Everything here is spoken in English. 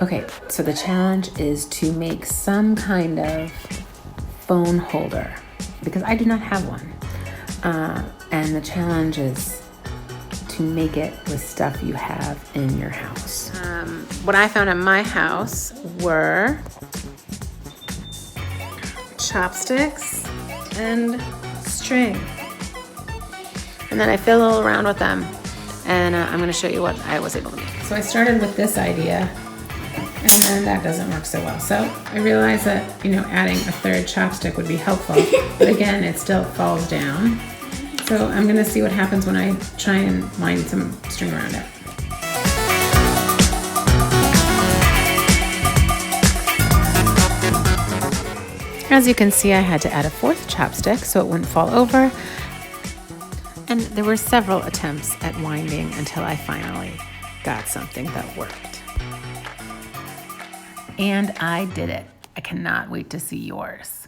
Okay, so the challenge is to make some kind of phone holder because I do not have one. And the challenge is to make it with stuff you have in your house. What I found in my house were chopsticks and string. And then I fiddle around with them, and I'm going to show you what I was able to make. So I started with this idea, and then that doesn't work so well. So I realized that, adding a third chopstick would be helpful, but again, it still falls down. So I'm going to see what happens when I try and wind some string around it. As you can see, I had to add a fourth chopstick so it wouldn't fall over. And there were several attempts at winding until I finally got something that worked. And I did it. I cannot wait to see yours.